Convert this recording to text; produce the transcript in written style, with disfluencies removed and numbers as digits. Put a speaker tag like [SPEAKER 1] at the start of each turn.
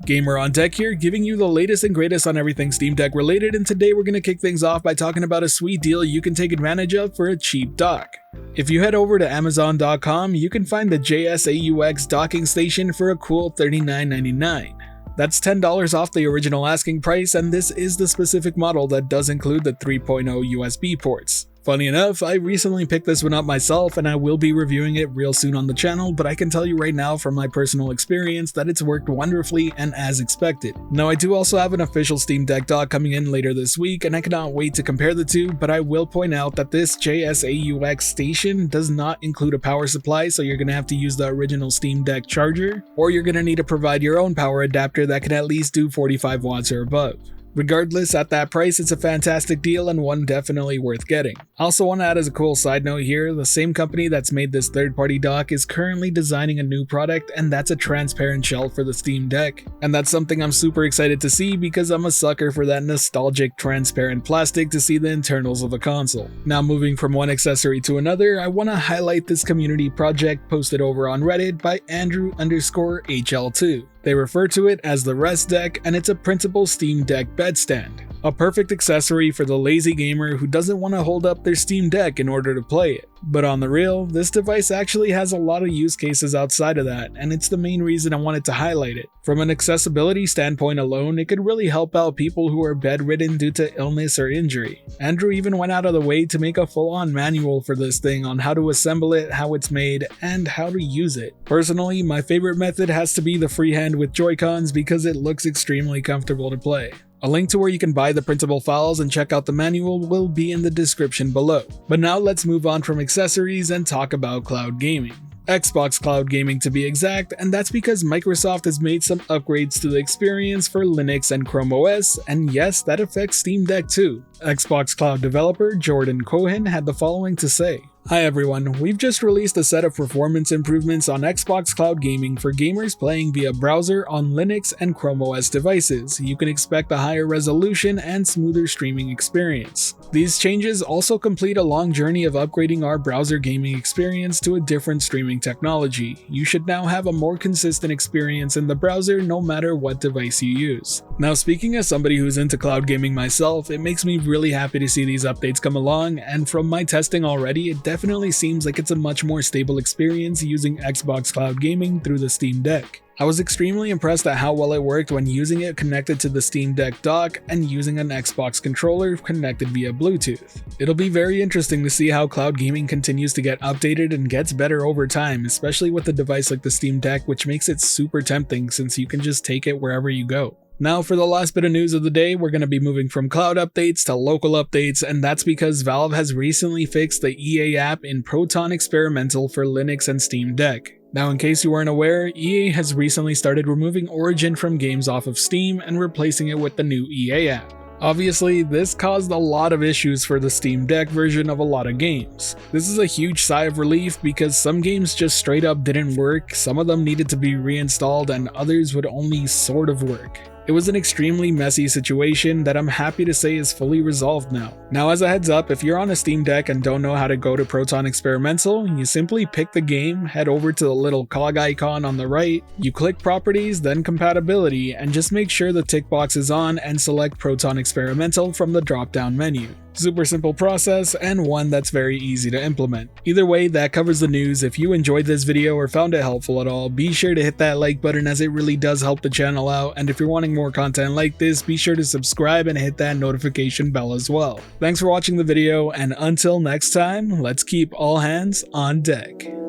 [SPEAKER 1] Gamer on Deck here, giving you the latest and greatest on everything Steam Deck related, and today we're going to kick things off by talking about a sweet deal you can take advantage of for a cheap dock. If you head over to Amazon.com, you can find the JSAUX docking station for a cool $39.99. That's $10 off the original asking price, and this is the specific model that does include the 3.0 USB ports. Funny enough, I recently picked this one up myself and I will be reviewing it real soon on the channel, but I can tell you right now from my personal experience that it's worked wonderfully and as expected. Now I do also have an official Steam Deck dock coming in later this week and I cannot wait to compare the two, but I will point out that this JSAUX station does not include a power supply, so you're going to have to use the original Steam Deck charger, or you're going to need to provide your own power adapter that can at least do 45 watts or above. Regardless, at that price, it's a fantastic deal and one definitely worth getting. I also want to add as a cool side note here, the same company that's made this third-party dock is currently designing a new product, and that's a transparent shell for the Steam Deck. And that's something I'm super excited to see because I'm a sucker for that nostalgic transparent plastic to see the internals of a console. Now moving from one accessory to another, I want to highlight this community project posted over on Reddit by Andrew_HL2. They refer to it as the RestDeck, and it's a printable Steam Deck bedstand. A perfect accessory for the lazy gamer who doesn't want to hold up their Steam Deck in order to play it. But on the real, this device actually has a lot of use cases outside of that, and it's the main reason I wanted to highlight it. From an accessibility standpoint alone, it could really help out people who are bedridden due to illness or injury. Andrew even went out of the way to make a full-on manual for this thing on how to assemble it, how it's made, and how to use it. Personally, my favorite method has to be the freehand with Joy-Cons because it looks extremely comfortable to play. A link to where you can buy the printable files and check out the manual will be in the description below. But now let's move on from accessories and talk about cloud gaming. Xbox Cloud Gaming to be exact, and that's because Microsoft has made some upgrades to the experience for Linux and Chrome OS, and yes, that affects Steam Deck too. Xbox Cloud developer Jordan Cohen had the following to say. Hi everyone, we've just released a set of performance improvements on Xbox Cloud Gaming for gamers playing via browser on Linux and Chrome OS devices. You can expect a higher resolution and smoother streaming experience. These changes also complete a long journey of upgrading our browser gaming experience to a different streaming technology. You should now have a more consistent experience in the browser no matter what device you use. Now speaking as somebody who's into cloud gaming myself, it makes me really happy to see these updates come along, and from my testing already, it definitely seems like it's a much more stable experience using Xbox Cloud Gaming through the Steam Deck. I was extremely impressed at how well it worked when using it connected to the Steam Deck dock and using an Xbox controller connected via Bluetooth. It'll be very interesting to see how cloud gaming continues to get updated and gets better over time, especially with a device like the Steam Deck, which makes it super tempting since you can just take it wherever you go. Now for the last bit of news of the day, we're going to be moving from cloud updates to local updates, and that's because Valve has recently fixed the EA app in Proton Experimental for Linux and Steam Deck. Now in case you weren't aware, EA has recently started removing Origin from games off of Steam and replacing it with the new EA app. Obviously, this caused a lot of issues for the Steam Deck version of a lot of games. This is a huge sigh of relief because some games just straight up didn't work, some of them needed to be reinstalled, and others would only sort of work. It was an extremely messy situation that I'm happy to say is fully resolved now. Now as a heads up, if you're on a Steam Deck and don't know how to go to Proton Experimental, you simply pick the game, head over to the little cog icon on the right, you click Properties, then Compatibility, and just make sure the tick box is on and select Proton Experimental from the drop-down menu. Super simple process and one that's very easy to implement. Either way, that covers the news. If you enjoyed this video or found it helpful at all, be sure to hit that like button as it really does help the channel out, and if you're wanting more content like this, be sure to subscribe and hit that notification bell as well. Thanks for watching the video, and until next time, let's keep all hands on deck.